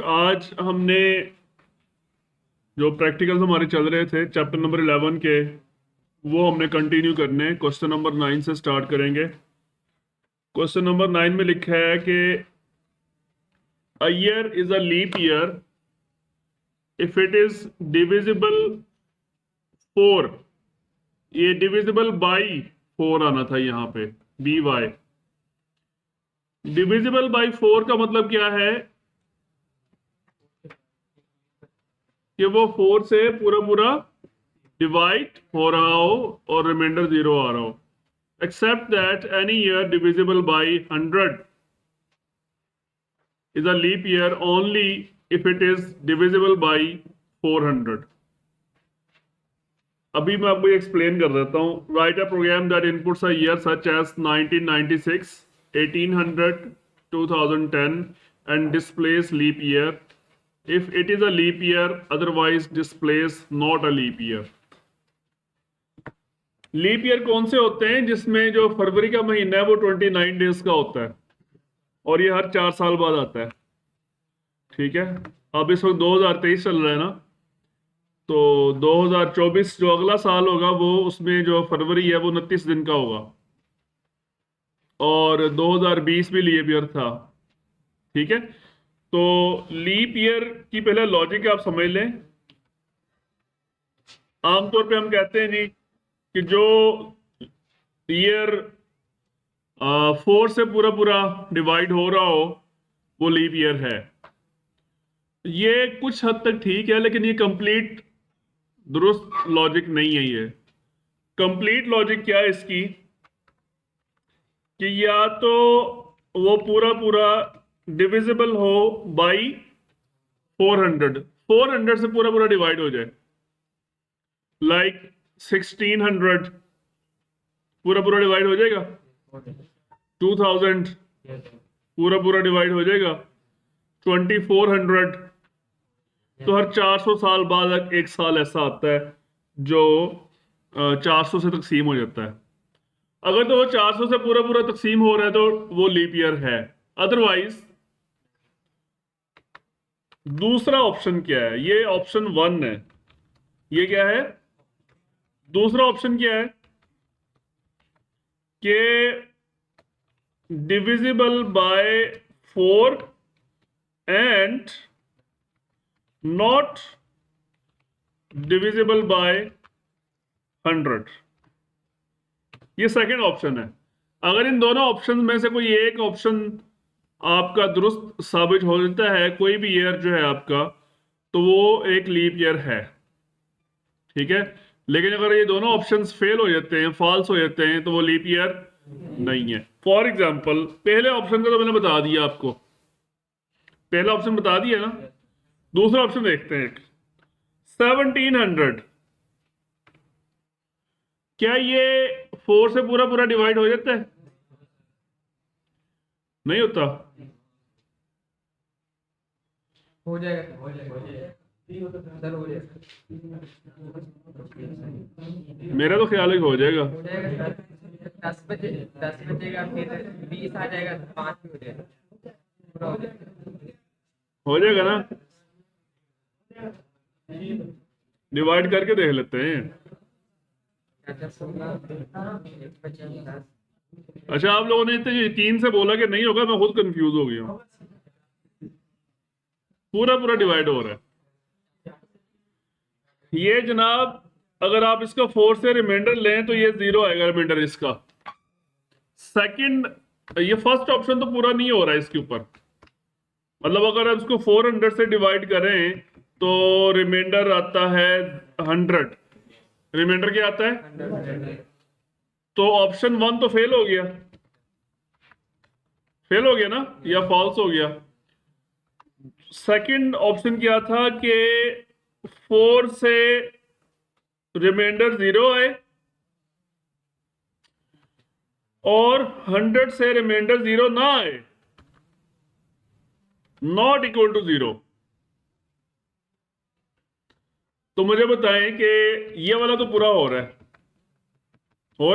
आज हमने जो प्रैक्टिकल्स हमारे चल रहे थे चैप्टर नंबर 11 के, वो हमने कंटिन्यू करने। क्वेश्चन नंबर 9 से स्टार्ट करेंगे। क्वेश्चन नंबर 9 में लिखा है कि a year is a leap year if it is divisible 4। ये डिविजिबल बाई 4 आना था यहाँ पे, बी वाई। डिविजिबल बाई 4 का मतलब क्या है कि वो 4 से पूरा पूरा डिवाइड हो रहा हो और रिमाइंडर 0 आ रहा हो। Except that any year divisible by 100 is a leap year only if it is divisible by 400। अभी मैं आपको एक्सप्लेन कर देता हूँ। Right a program that inputs a year such as 1996, 1800, 2010 and displays leap year if it is a leap year, otherwise displays not a leap year। Leap year कौन से होते हैं? जिसमें जो फरवरी का महीना है वो 29 डेज का होता है और ये हर 4 साल बाद आता है। ठीक है, अब इस वक्त 2023 चल रहा है ना, तो 2024 जो अगला साल होगा वो उसमें जो फरवरी है वो 29 दिन का होगा और 2020 भी लीप ईयर था। ठीक है, तो लीप ईयर की पहले लॉजिक आप समझ लें। आमतौर पे हम कहते हैं जी कि जो ईयर 4 से पूरा पूरा डिवाइड हो रहा हो वो लीप ईयर है। ये कुछ हद तक ठीक है, लेकिन ये कंप्लीट दुरुस्त लॉजिक नहीं है। ये कंप्लीट लॉजिक क्या है इसकी कि या तो वो पूरा पूरा डिविजिबल हो बाई 400 से पूरा पूरा डिवाइड हो जाए, लाइक 1600 पूरा पूरा डिवाइड हो जाएगा, 2000 पूरा पूरा डिवाइड हो जाएगा, 2400। तो हर 400 साल बाद एक साल ऐसा आता है जो 400 से तकसीम हो जाता है। अगर तो वो 400 से पूरा पूरा तकसीम हो रहा है तो वो लीप ईयर है। अदरवाइज दूसरा ऑप्शन क्या है? ये ऑप्शन 1 है। ये क्या है? दूसरा ऑप्शन क्या है कि divisible by 4 and not divisible by 100। ये सेकंड ऑप्शन है। अगर इन दोनों ऑप्शन में से कोई एक ऑप्शन आपका दुरुस्त साबित हो जाता है, कोई भी ईयर जो है आपका, तो वो एक लीप ईयर है। ठीक है, लेकिन अगर ये दोनों ऑप्शंस फेल हो जाते हैं, फॉल्स हो जाते हैं, तो वो लीप ईयर नहीं है। फॉर एग्जांपल पहले ऑप्शन का तो मैंने बता दिया आपको, पहला ऑप्शन बता दिया ना। दूसरा ऑप्शन देखते हैं, 1700। क्या ये 4 से पूरा पूरा डिवाइड हो जाता है? नहीं होता। हो जाएगा, हो जाएगा। मेरा तो ख्याल है कि हो जाएगा। 10 बजेगा, फिर 20 आ जाएगा, 5 भी हो जाएगा। हो जाएगा ना, डिवाइड करके देख लेते हैं। अच्छा, आप लोगों ने इतने यकीन से बोला कि नहीं होगा, मैं खुद कंफ्यूज हो गया हूं। पूरा पूरा डिवाइड हो रहा है ये जनाब। अगर आप इसका 4 से रिमाइंडर लें तो ये 0 आएगा रिमाइंडर इसका। सेकंड, ये फर्स्ट ऑप्शन तो पूरा नहीं हो रहा है इसके ऊपर। मतलब अगर आप इसको 400 से डिवाइड करें तो रिमाइंडर आता है 100। रिमाइंडर क्या आता है? तो ऑप्शन 1 तो फेल हो गया, फेल हो गया ना, या फॉल्स हो गया। सेकंड ऑप्शन क्या था कि 4 से रिमाइंडर 0 आए और 100 से रिमाइंडर 0 ना आए, नॉट इक्वल टू 0। तो मुझे बताएं कि ये वाला तो पूरा हो रहा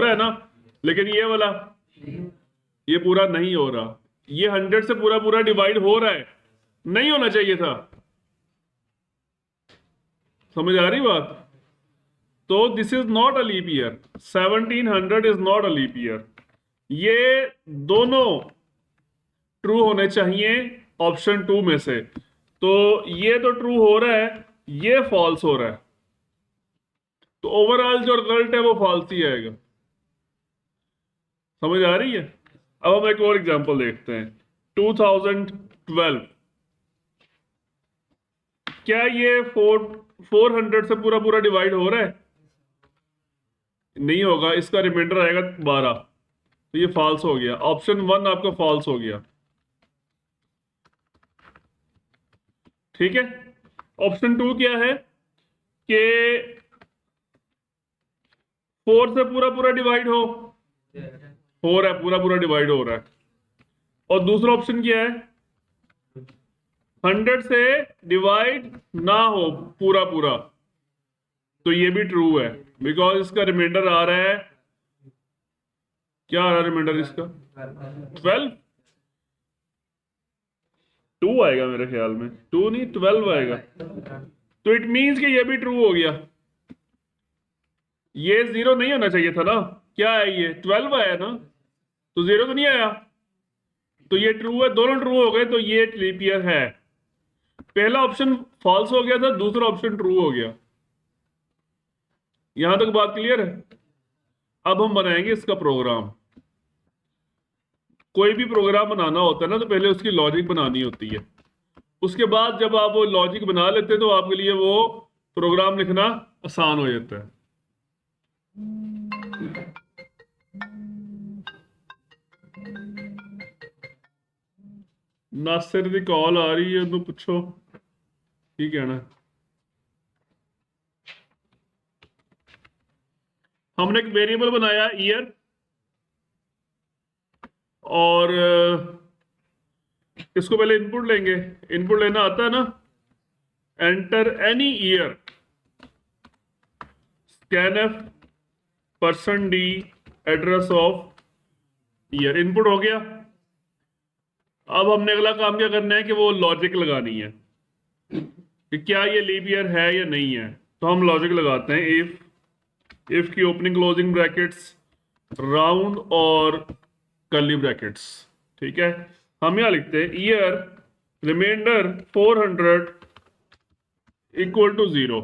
है ना, लेकिन ये वाला ये पूरा नहीं हो रहा। ये 100 से पूरा पूरा डिवाइड हो रहा है नहीं होना चाहिए था। समझ आ रही बात? तो this is not a leap year, 1700 is not a leap year. ये दोनों ट्रू होने चाहिए ऑप्शन टू में से। तो ये तो ट्रू हो रहा है, ये फॉल्स हो रहा है, तो ओवरऑल जो रिजल्ट है वो फॉल्स ही आएगा। समझ आ रही है? अब हम एक और एग्जांपल देखते हैं। 2012, क्या ये 400 से पूरा पूरा डिवाइड हो रहा है? नहीं होगा, इसका रिमाइंडर आएगा 12, तो ये फॉल्स हो गया, ऑप्शन वन आपका फॉल्स हो गया। ठीक है। ऑप्शन टू क्या है कि 4 से पूरा पूरा डिवाइड हो रहा है, पूरा पूरा डिवाइड हो रहा है। और दूसरा ऑप्शन क्या है? 100 से डिवाइड ना हो पूरा पूरा, तो ये भी ट्रू है, बिकॉज इसका रिमाइंडर आ रहा है, क्या आ रहा है रिमाइंडर इसका? 12। 2 आएगा मेरे ख्याल में, 2 नहीं 12 आएगा। तो इट मीन्स कि ये भी ट्रू हो गया। ये 0 नहीं होना चाहिए था ना, क्या है ये 12 आया ना, तो 0 तो नहीं आया, तो ये ट्रू है, दोनों ट्रू हो गए, तो ये लीप ईयर है। पहला ऑप्शन फॉल्स हो गया था, दूसरा ऑप्शन ट्रू हो गया। यहां तक बात क्लियर है? अब हम बनाएंगे इसका प्रोग्राम। कोई भी प्रोग्राम बनाना होता है ना, तो पहले उसकी लॉजिक बनानी होती है, उसके बाद जब आप वो लॉजिक बना लेते हैं तो आपके लिए वो प्रोग्राम लिखना आसान हो जाता है। नासिर दी कॉल आ रही है, ਉਹਨੂੰ ਪੁੱਛੋ ਕੀ कहना है। हमने एक वेरिएबल बनाया ईयर, और इसको पहले इनपुट लेंगे। इनपुट लेना आता है ना? Enter any year, scanf %d address of year, input हो गया। अब हमने अगला काम क्या करना है कि वो लॉजिक लगानी है कि क्या ये लीप ईयर है या नहीं है। तो हम लॉजिक लगाते हैं, इफ की ओपनिंग क्लोजिंग ब्रैकेट्स, राउंड और कर्ली ब्रैकेट्स। ठीक है, हम यहां लिखते हैं ईयर रिमाइंडर 400 इक्वल टू 0।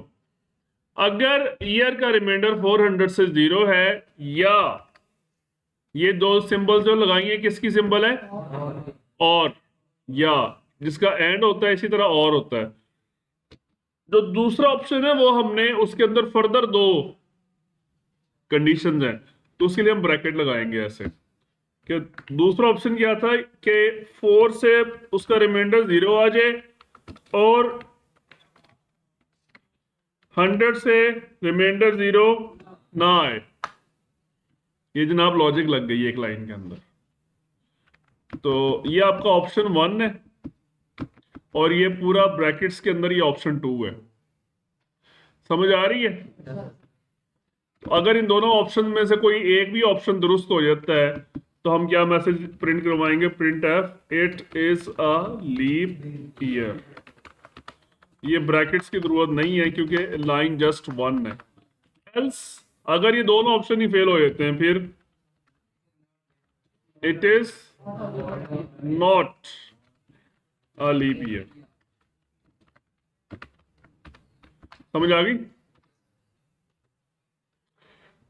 अगर ईयर का रिमाइंडर 400 से 0 है, या ये दो सिंबल जो लगाएंगे किसकी सिंबल है? और, या जिसका एंड होता है इसी तरह और होता है। जो दूसरा ऑप्शन है वो हमने उसके अंदर फर्दर दो कंडीशंस हैं, तो उसके लिए हम ब्रैकेट लगाएंगे ऐसे कि दूसरा ऑप्शन क्या था कि 4 से उसका रिमाइंडर 0 आ जाए और 100 से रिमाइंडर 0 ना आए। ये जनाब लॉजिक लग गई एक लाइन के अंदर। तो ये आपका ऑप्शन 1 है, और ये पूरा ब्रैकेट्स के अंदर ये ऑप्शन 2 है। समझ आ रही है? तो अगर इन दोनों ऑप्शन में से कोई एक भी ऑप्शन दुरुस्त हो जाता है, तो हम क्या मैसेज प्रिंट करवाएंगे? Print F it is a leap year. ये ब्रैकेट्स की जरूरत नहीं है क्योंकि लाइन जस्ट 1 है। एल्स अगर ये दोनों ऑप्शन ही फेल हो जाते हैं, फिर it is not a leap year. समझ आ गई?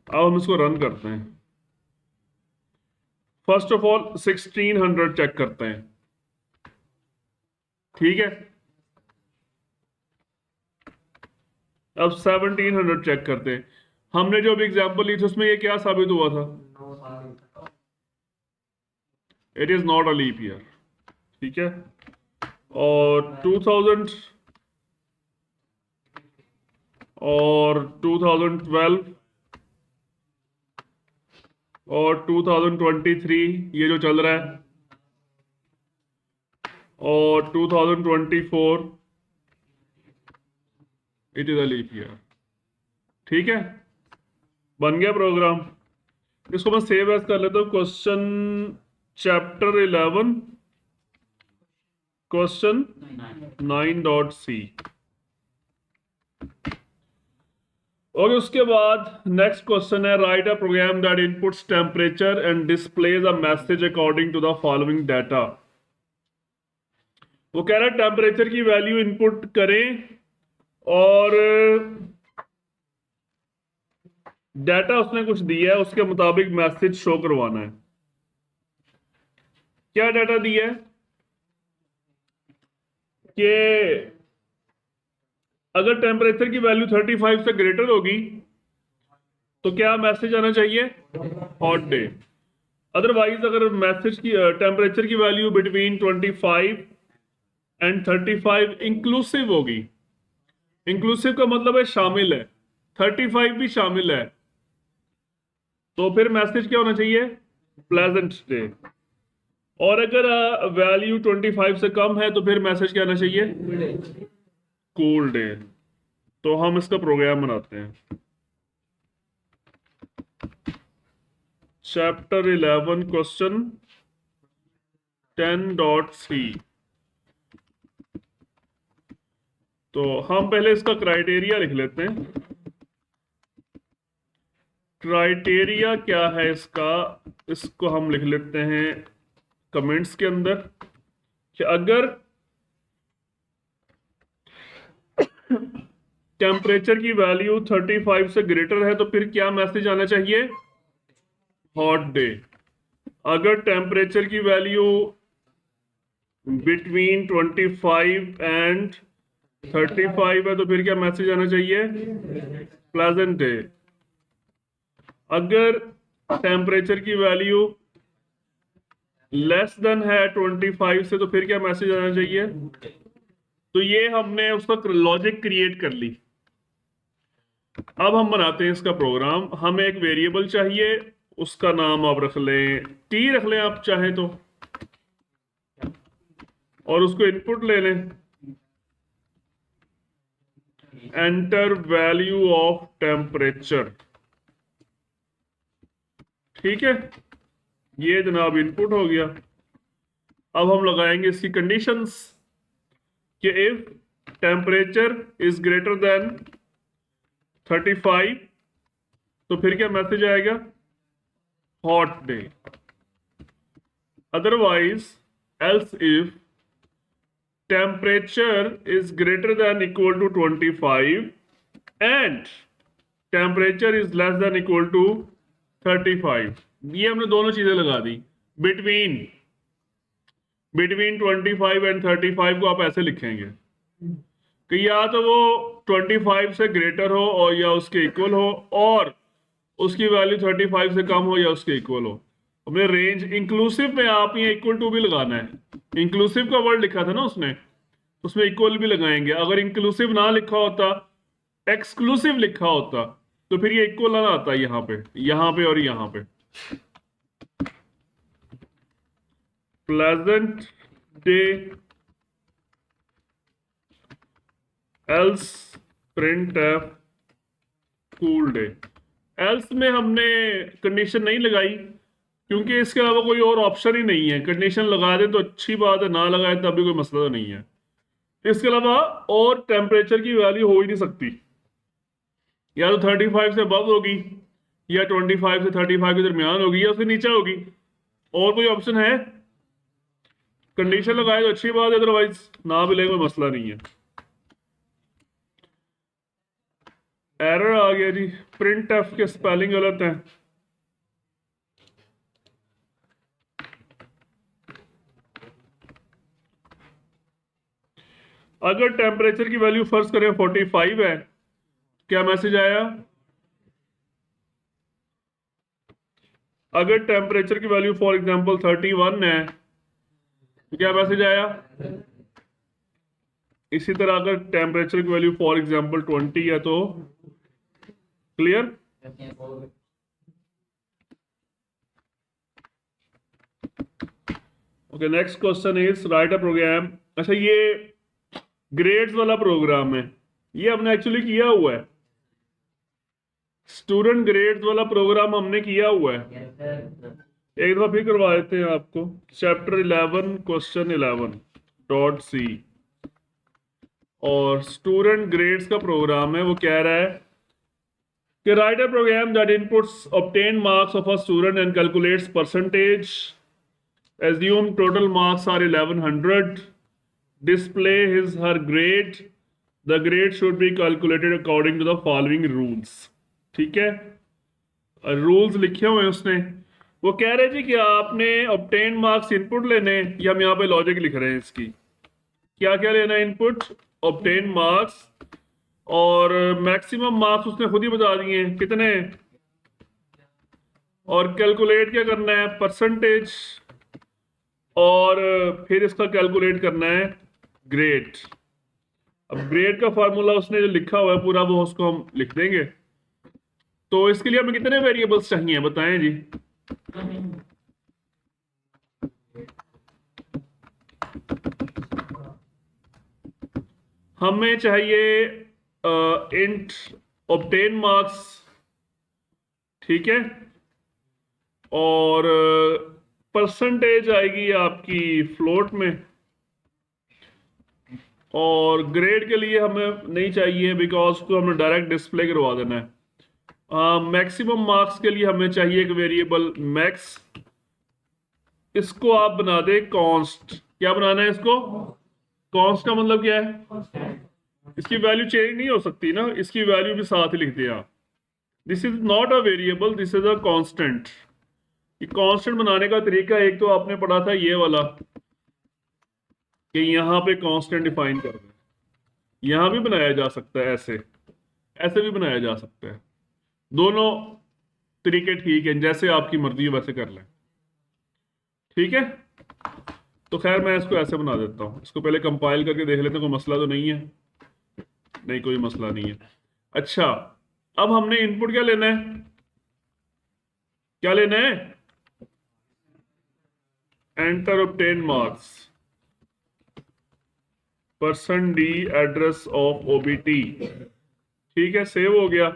अब हम इसको रन करते हैं। फर्स्ट ऑफ ऑल 1600 चेक करते हैं। ठीक है, अब 1700 चेक करते हैं। हमने जो भी एग्जांपल ली थी उसमें ये क्या साबित हुआ था? It is not a leap year. ठीक है, और 2000 और 2012 और 2023 ये जो चल रहा है, और 2024 it is a leap year. ठीक है, बन गया प्रोग्राम। इसको मैं सेव एज कर लेता हूँ। Question chapter 11 question 9.c। और उसके बाद नेक्स्ट क्वेश्चन है right a program that inputs temperature and displays a message according to the following data. वो कह रहा है टेम्परेचर की वैल्यू इनपुट करें और डाटा उसने कुछ दिया है, उसके मुताबिक मैसेज शो करवाना है। क्या डाटा दिया है कि अगर टेम्परेचर की वैल्यू 35 से ग्रेटर होगी तो क्या मैसेज आना चाहिए? Hot day. अदरवाइज अगर मैसेज की टेम्परेचर की वैल्यू बिटवीन 25 एंड 35 इंक्लूसिव होगी, इंक्लूसिव का मतलब है शामिल है, 35 भी शामिल है, तो फिर मैसेज क्या होना चाहिए? Pleasant day. और अगर वैल्यू 25 से कम है तो फिर मैसेज क्या आना चाहिए? Cool day. तो हम इसका प्रोग्राम बनाते हैं। Chapter 11 question 10.c। तो हम पहले इसका क्राइटेरिया लिख लेते हैं। क्राइटेरिया क्या है इसका, इसको हम लिख लेते हैं कमेंट्स के अंदर कि अगर टेम्परेचर की वैल्यू 35 से ग्रेटर है तो फिर क्या मैसेज आना चाहिए? Hot day. अगर टेम्परेचर की वैल्यू बिटवीन 25 एंड 35 है तो फिर क्या मैसेज आना चाहिए? Pleasant day. अगर टेम्परेचर की वैल्यू लेस देन है 25 से तो फिर क्या मैसेज आना चाहिए? तो ये हमने उसका लॉजिक क्रिएट कर ली। अब हम बनाते हैं इसका प्रोग्राम। हमें एक वेरिएबल चाहिए, उसका नाम आप रख लें टी, रख लें आप चाहे तो, और उसको इनपुट ले लें। Enter value of temperature. ठीक है, ये जनाब इनपुट हो गया। अब हम लगाएंगे इसकी कंडीशंस कि if temperature is greater than 35 तो फिर क्या मैसेज आएगा? Hot day. Otherwise else if temperature is greater than equal to 25 and temperature is less than equal to 35, ये हमने दोनों चीजें लगा दी। बिटवीन 25 एंड 35 को आप ऐसे लिखेंगे कि या तो वो 25 से ग्रेटर हो और या उसके इक्वल हो, और उसकी वैल्यू 35 से कम हो या उसके इक्वल हो। हमने रेंज इंक्लूसिव में आप ये इक्वल टू भी लगाना है। इंक्लूसिव का वर्ड लिखा था ना उसने, उसमें इक्वल भी लगाएंगे। अगर इंक्लूसिव ना लिखा होता, एक्सक्लूसिव लिखा होता, तो फिर ये इक्वल ना आता यहाँ पे और यहाँ पे। Pleasant day else print F cool day. Else में हमने कंडीशन नहीं लगाई क्योंकि इसके अलावा कोई और ऑप्शन ही नहीं है। कंडीशन लगा दे तो अच्छी बात है, ना लगाए तब भी कोई मसला तो नहीं है। इसके अलावा और टेम्परेचर की वैल्यू हो ही नहीं सकती, या तो 35 से अबव होगी, या 25 से 35 के दरमियान होगी, या उससे नीचे होगी। और कोई ऑप्शन है? कंडीशन लगाए तो अच्छी बात है, अदरवाइज ना भी ले कोई मसला नहीं है। एरर आ गया जी, प्रिंट एफ के स्पेलिंग गलत है। अगर टेम्परेचर की वैल्यू फर्ज करें 45 है, क्या मैसेज आया? अगर टेम्परेचर की वैल्यू फॉर एग्जांपल 31 है तो क्या मैसेज आया? इसी तरह अगर टेम्परेचर की वैल्यू फॉर एग्जांपल 20 है तो clear. Okay, next question is right a program. अच्छा, ये ग्रेड्स वाला प्रोग्राम है, ये हमने एक्चुअली किया हुआ है। स्टूडेंट ग्रेड्स वाला प्रोग्राम हमने किया हुआ है। एक दफा फिर करवा देते हैं आपको। Chapter 11 question 11। Dot C. और स्टूडेंट ग्रेड्स का प्रोग्राम है, वो कह रहा है कि right a program that inputs obtain marks of a student and calculates percentage, assume total marks are 1100, display his her grade, the grade should be calculated according to the following rules। ठीक है, rules लिखे हुए हैं उसने। वो कह रहे जी कि आपने ऑब्टेन मार्क्स इनपुट लेने, ये हम यहाँ पे लॉजिक लिख रहे हैं इसकी, क्या क्या लेना है इनपुट, ऑब्टेन मार्क्स, और मैक्सिमम मार्क्स उसने खुद ही बता दिए हैं कितने, और कैलकुलेट क्या करना है, परसेंटेज, और फिर इसका कैलकुलेट करना है ग्रेड। अब ग्रेड का फार्मूला उसने जो लिखा हुआ है पूरा, वो उसको हम लिख देंगे। तो इसके लिए हमें कितने वेरिएबल्स चाहिए बताएं जी। हमें चाहिए इंट ऑब्टेन मार्क्स, ठीक है, और परसेंटेज आएगी आपकी फ्लोट में, और ग्रेड के लिए हमें नहीं चाहिए बिकॉज उसको हमने डायरेक्ट डिस्प्ले करवा देना है। मैक्सिमम मार्क्स के लिए हमें चाहिए एक वेरिएबल मैक्स, इसको आप बना दे कॉन्स्ट। क्या बनाना है इसको, कॉन्स्ट का मतलब क्या है, इसकी वैल्यू चेंज नहीं हो सकती ना, इसकी वैल्यू भी साथ ही लिख दिया। This is not a variable, this is a constant. ये कांस्टेंट बनाने का तरीका एक तो आपने पढ़ा था ये वाला कि यहां पे कांस्टेंट डिफाइन करना है, यहां भी बनाया जा सकता है ऐसे, ऐसे भी बनाया जा सकता है, दोनों तरीके ठीक है, जैसे आपकी मर्जी है वैसे कर लें, ठीक है। तो खैर मैं इसको ऐसे बना देता हूं, इसको पहले कंपाइल करके देख लेते हैं, कोई मसला तो नहीं है, नहीं कोई मसला नहीं है। अच्छा, अब हमने इनपुट क्या लेना है, क्या लेना है, enter obtain marks, person D address of OBT, ठीक है, सेव हो गया।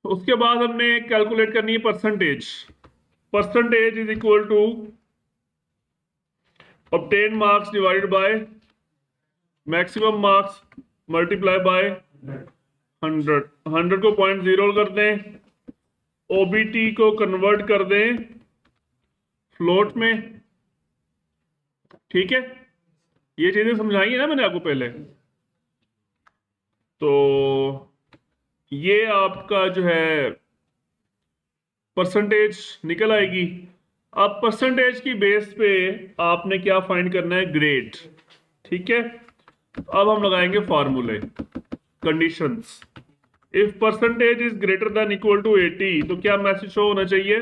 उसके बाद हमने कैलकुलेट करनी है percentage, percentage is equal to obtain marks divided by maximum marks multiply by 100। 100 को 0.0 कर दें, ओबीटी को कन्वर्ट कर दें फ्लोट में, ठीक है। ये चीजें समझाई है ना मैंने आपको पहले। तो ये आपका जो है परसेंटेज निकल आएगी। अब परसेंटेज की बेस पे आपने क्या फाइंड करना है, ग्रेड, ठीक है। अब हम लगाएंगे फार्मूले, conditions. If percentage is greater than equal to 80, तो क्या मैसेज शो होना चाहिए,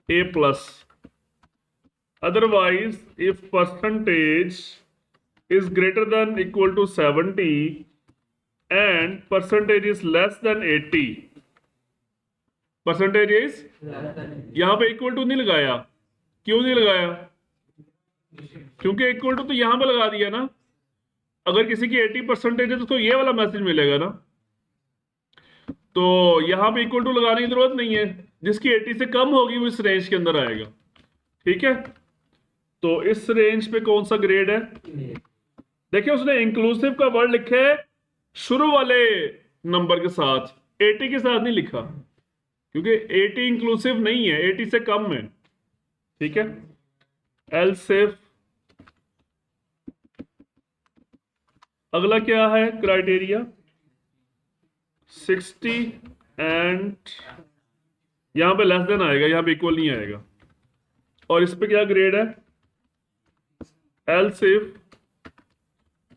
A plus. Otherwise if percentage is greater than equal to 70 and percentage is less than 80, percentage is, यहां पे इक्वल टू नहीं लगाया, क्यों नहीं लगाया, क्योंकि इक्वल टू तो यहां पे लगा दिया ना। अगर किसी की 80% है तो उसको ये वाला मैसेज मिलेगा ना, तो यहां पे इक्वल टू लगाने की जरूरत नहीं है, जिसकी 80 से कम होगी वो इस रेंज के अंदर आएगा, ठीक है। तो इस रेंज पे कौन सा ग्रेड है, देखिए उसने इंक्लूसिव का वर्ड लिखा है शुरू वाले नंबर के साथ, 80 के साथ नहीं लिखा, क्योंकि 80 इंक्लूसिव नहीं है, 80 से कम है, ठीक है। एल्स इफ, अगला क्या है क्राइटेरिया, 60 एंड यहां पे लेस देन आएगा, यहां पे इक्वल नहीं आएगा। और इस पे क्या ग्रेड है, else if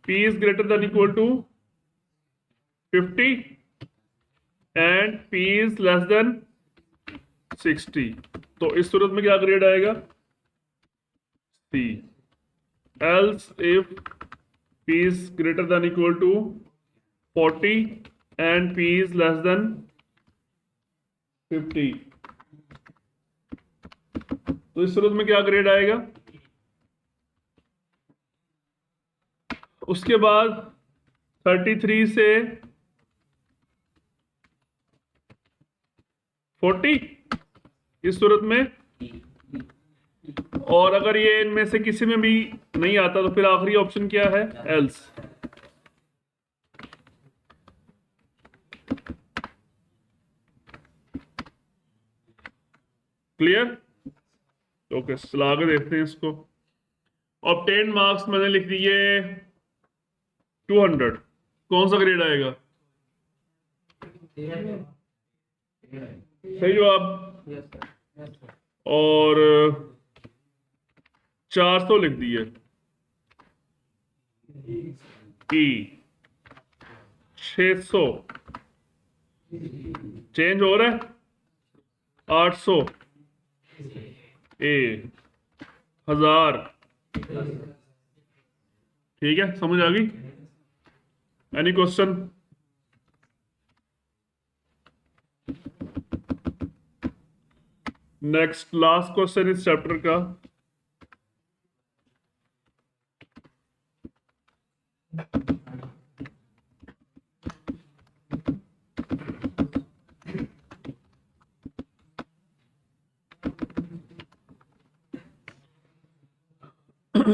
P is greater than equal to 50 and P is less than 60, तो इस सूरत में क्या ग्रेड आएगा, C। Else if P is greater than equal to 40 and P is less than 50, तो इस सूरत में क्या ग्रेड आएगा। उसके बाद 33 से 40 इस सूरत में, और अगर ये इनमें से किसी में भी नहीं आता तो फिर आखिरी ऑप्शन क्या है, एल्स। क्लियर? ओके, चला आगे देखते हैं इसको। ऑब्टेन मार्क्स मैंने लिख दिए 200, कौन सा ग्रेड आएगा? सही जवाब। Yes sir. और 400 लिख दिए ई। 600 चेंज हो रहा है। 800 ए। 1000। ठीक है, समझ आ गई? Any question? Next last question इस चैप्टर का।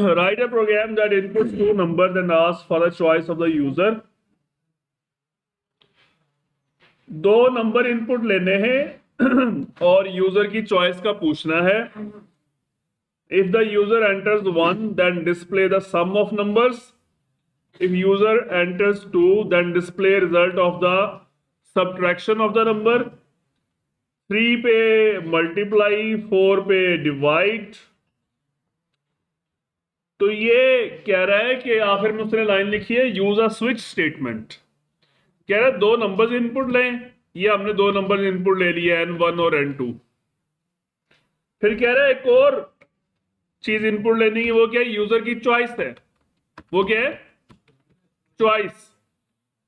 Write a program that inputs two numbers and asks for the choice of the user. दो नंबर इनपुट लेने हैं और यूजर की चॉइस का पूछना है। If the user enters 1 then display the sum of numbers. If user enters 2 then display result of the subtraction of the number. 3 पे multiply, 4 पे डिवाइड। तो ये कह रहा है कि आखिर में उसने लाइन लिखी है यूज अ स्विच स्टेटमेंट। कह रहा है दो नंबर्स इनपुट लें। ये हमने दो नंबर्स इनपुट ले लिए, n1 और n2। फिर कह रहा है एक और चीज इनपुट लेनी है, वो क्या है? यूजर की चॉइस है। वो क्या है? चॉइस।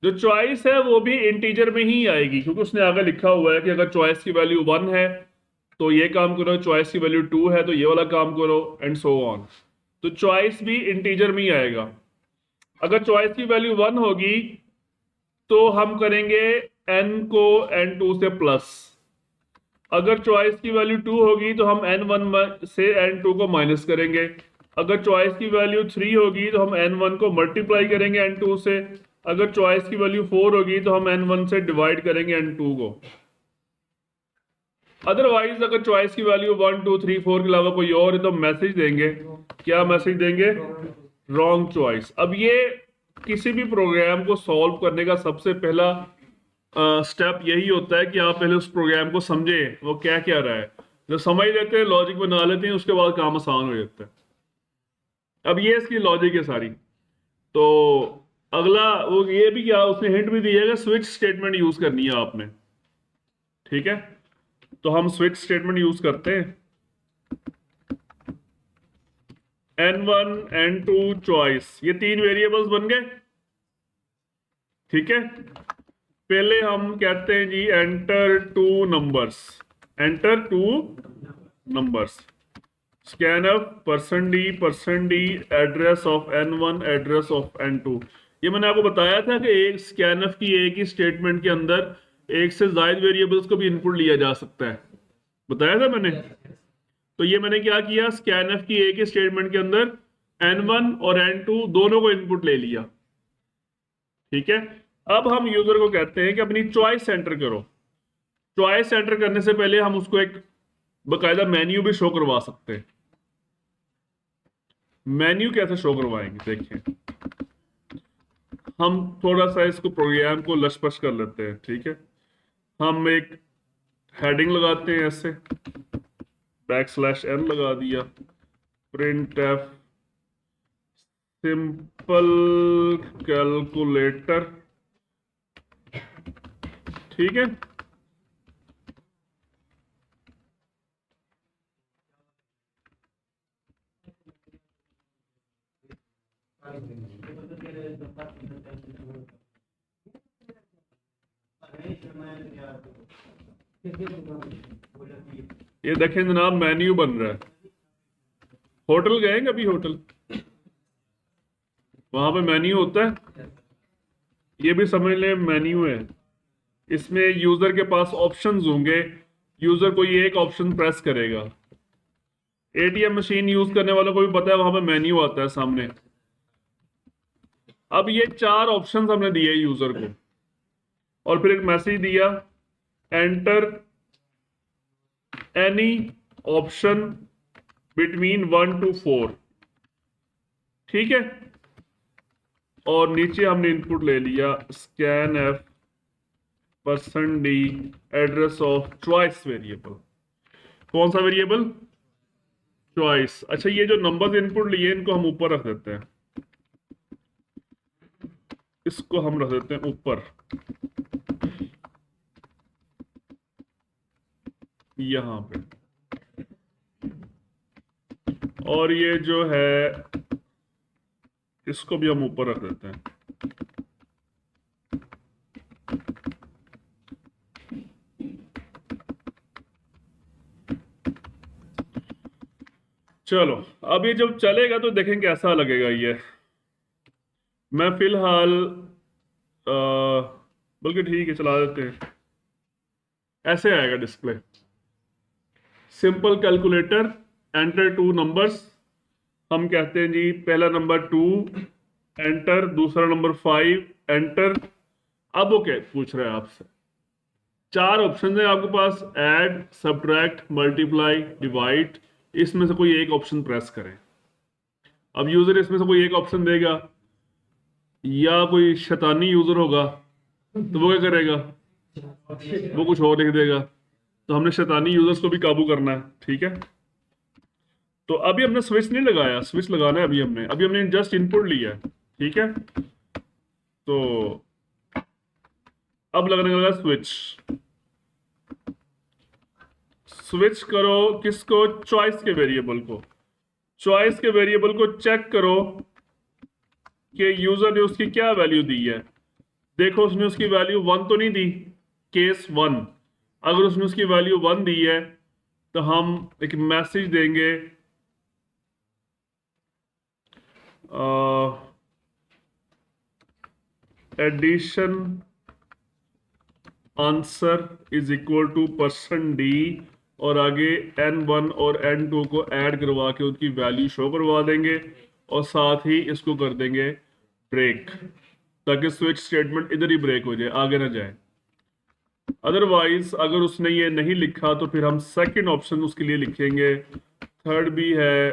जो चॉइस है वो भी इंटीजर में ही आएगी, क्योंकि उसने आगे लिखा हुआ है कि अगर चॉइस की वैल्यू 1 है तो ये काम करो, चॉइस की वैल्यू 2 है तो ये वाला काम करो, एंड सो ऑन। तो चॉइस भी इंटीजर में ही आएगा। अगर चॉइस की वैल्यू 1 होगी तो हम करेंगे n को n2 से प्लस। अगर चॉइस की वैल्यू 2 होगी तो हम n1 से n2 को माइनस करेंगे। अगर चॉइस की वैल्यू 3 होगी तो हम n1 को मल्टीप्लाई करेंगे n2 से। अगर चॉइस की वैल्यू 4 होगी तो हम n1 से डिवाइड करेंगे n2 को। अदरवाइज अगर चॉइस की वैल्यू 1 2 3 4 के अलावा कोई और है तो मैसेज देंगे। क्या मैसेज देंगे? Wrong choice. अब ये किसी भी प्रोग्राम को सॉल्व करने का सबसे पहला स्टेप यही होता है कि आप पहले उस प्रोग्राम को समझें वो क्या क्या रहा है। जब समझ लेते हैं, लॉजिक बना लेते हैं, उसके बाद काम आसान हो जाता है। अब ये इसकी लॉजिक है सारी। तो अगला वो ये भी क्या उसने हिंट भी दिया है, स्विच स्टेटमेंट यूज करनी है आपने। ठीक है, तो हम स्विच स्टेटमेंट यूज करते हैं। n1 n2 चॉइस, ये तीन वेरिएबल्स बन गए। ठीक है, पहले हम कहते हैं जी enter two numbers. Enter two numbers, scanf %d address of n1 address of n2। ये मैंने आपको बताया था कि एक स्कैनफ की एक ही स्टेटमेंट के अंदर एक से ज्यादा वेरिएबल्स को भी इनपुट लिया जा सकता है, बताया था मैंने। तो ये मैंने क्या किया, स्कैनफ की एक ही स्टेटमेंट के अंदर n1 और n2 दोनों को इनपुट ले लिया। ठीक है, अब हम यूजर को कहते हैं कि अपनी चॉइस एंटर करो। चॉइस एंटर करने से पहले हम उसको एक बकायदा मेन्यू भी शो करवा सकते हैं। मेन्यू कैसे शो करवाएंगे देखिए, हम थोड़ा सा इसको प्रोग्राम को लशपश कर लेते हैं। ठीक है, हम एक हेडिंग लगाते हैं ऐसे, \n लगा दिया, printf सिंपल कैलकुलेटर। ठीक है, ये देखें जनाब मेन्यू बन रहा है। होटल गए कभी? होटल वहां पे मेन्यू होता है, ये भी समझ लें मेन्यू है। इसमें यूजर के पास ऑप्शंस होंगे, यूजर कोई एक ऑप्शन प्रेस करेगा। एटीएम मशीन यूज करने वालों को भी पता है, वहां पे मेन्यू आता है सामने। अब ये 4 ऑप्शंस हमने दिए यूजर को, और फिर एक मैसेज दिया, enter any option between 1 to 4। ठीक है, और नीचे हमने इनपुट ले लिया scan F %d address of choice variable. कौन सा वेरिएबल? चॉइस। अच्छा, ये जो नंबर्स इनपुट लिए इनको हम ऊपर रख देते हैं, इसको हम रख देते हैं ऊपर, यहां पे। और ये जो है इसको भी हम ऊपर रख देते हैं। चलो, अब ये जब चलेगा तो देखें कैसा लगेगा ये। मैं फिलहाल बल्कि ठीक है, चला देते हैं। ऐसे आएगा display, simple calculator, enter 2 numbers. हम कहते हैं जी पहला नंबर 2 एंटर, दूसरा नंबर 5 एंटर। अब वो क्या पूछ रहा है आपसे? 4 ऑप्शन है आपके पास, ऐड, सब्ट्रैक्ट, मल्टीप्लाई, डिवाइड। इसमें से कोई एक ऑप्शन प्रेस करें। अब यूजर इसमें से कोई एक ऑप्शन देगा, या कोई शैतानी यूजर होगा तो वो क्या करेगा? वो कुछ और लिख देगा। तो हमने शैतानी यूजर्स को भी काबू करना है, ठीक है। तो अभी हमने स्विच नहीं लगाया, स्विच लगाना है अभी हमने जस्ट इनपुट लिया है, ठीक है। तो अब लगने लगा स्विच। स्विच करो किसको? चॉइस के वेरिएबल को। चॉइस के वेरिएबल को चेक करो कि यूजर ने उसकी क्या वैल्यू दी है। देखो, उसने उसकी वैल्यू 1 तो नहीं दी, केस 1। अगर उसने उसकी वैल्यू 1 दी है तो हम एक मैसेज देंगे, addition answer is equal to %d, और आगे n1 और n2 को ऐड करवा के उनकी वैल्यू शो करवा देंगे, और साथ ही इसको कर देंगे ब्रेक, ताकि स्विच स्टेटमेंट इधर ही ब्रेक हो जाए, आगे ना जाए। अदरवाइज अगर उसने ये नहीं लिखा तो फिर हम सेकंड ऑप्शन उसके लिए लिखेंगे, थर्ड भी है,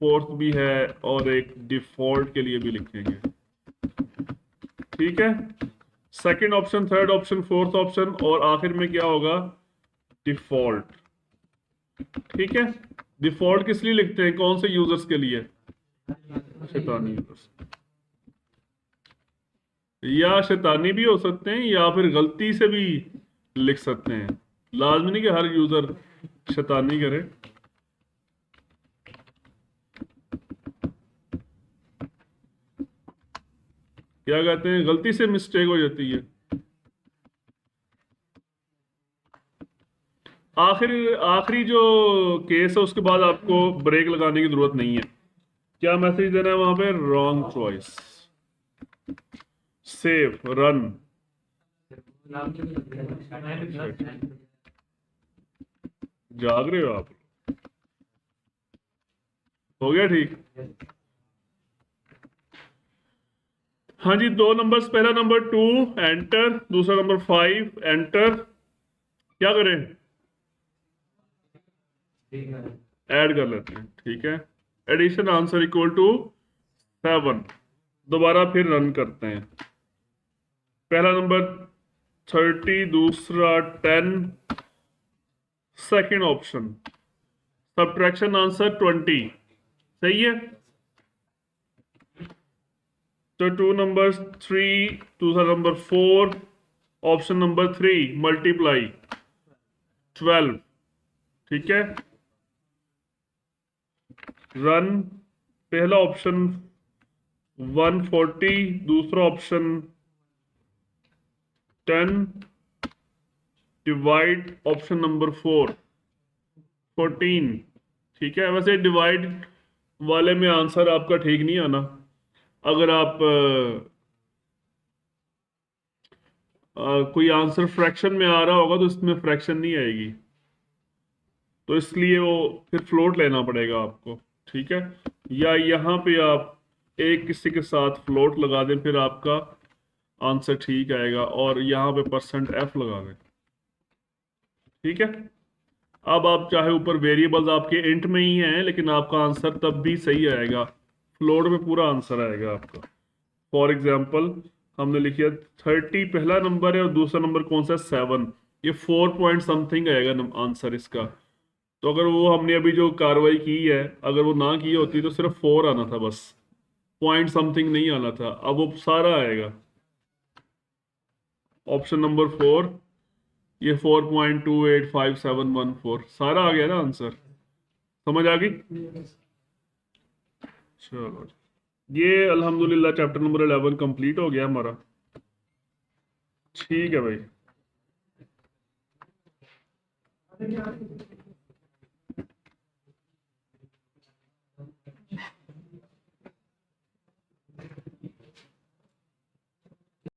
फोर्थ भी है, और एक डिफॉल्ट के लिए भी लिखेंगे, ठीक है। Second option, third option, fourth option, और आखिर में क्या होगा? डिफॉल्ट, ठीक है। डिफॉल्ट किस लिए लिखते हैं? कौन से यूजर्स के लिए? शैतानी यूजर्स। या शैतानी भी हो सकते हैं, या फिर गलती से भी लिख सकते हैं। लाजमी नहीं कि हर यूजर शैतानी करे। क्या कहते हैं, गलती से मिस्टेक हो जाती है। आखिरी जो केस है उसके बाद आपको ब्रेक लगाने की जरूरत नहीं है। क्या मैसेज देना है वहां पे? Wrong choice, save, run. जाग रहे हो आप? हो गया ठीक? हाँ जी, 2 नंबर्स, पहला नंबर 2 एंटर, दूसरा नंबर 5 एंटर। क्या करें? ऐड कर लेते हैं, ठीक है। Addition answer equal to 7। दोबारा फिर रन करते हैं। पहला नंबर 30, दूसरा 10, सेकंड ऑप्शन सब्ट्रैक्शन आंसर 20, सही है। तो 2 नंबर 3, दूसरा नंबर 4, ऑप्शन नंबर 3 मल्टीप्लाई 12, ठीक है। रन, पहला ऑप्शन 140, दूसरा ऑप्शन 10, डिवाइड ऑप्शन नंबर 4 14, ठीक है। वैसे डिवाइड वाले में आंसर आपका ठीक नहीं आना। अगर आप कोई आंसर फ्रैक्शन में आ रहा होगा तो इसमें फ्रैक्शन नहीं आएगी। तो इसलिए वो फिर फ्लोट लेना पड़ेगा आपको, ठीक है। या यहाँ पे आप एक किसी के साथ फ्लोट लगा दें, फिर आपका आंसर ठीक आएगा, और यहाँ पे %f लगा दें, ठीक है। अब आप चाहे ऊपर वेरिएबल्स आपके इंट में ही हैं, लेकिन आपका आंसर तब भी सही आएगा, फ्लोट में पूरा आंसर आएगा आपका। फॉर एग्जाम्पल हमने लिखा 30 पहला नंबर है और दूसरा नंबर कौन सा है 7, ये 4 पॉइंट समथिंग आएगा आंसर इसका। तो अगर वो हमने अभी जो कार्रवाई की है, अगर वो ना की होती तो सिर्फ 4 आना था, बस पॉइंट समथिंग नहीं आना था, अब वो सारा आएगा। ऑप्शन नंबर 4, ये 4.285714 सारा आ गया ना आंसर, समझ आ गई। चलो, ये अल्हम्दुलिल्लाह चैप्टर नंबर 11 कंप्लीट हो गया हमारा, ठीक है भाई।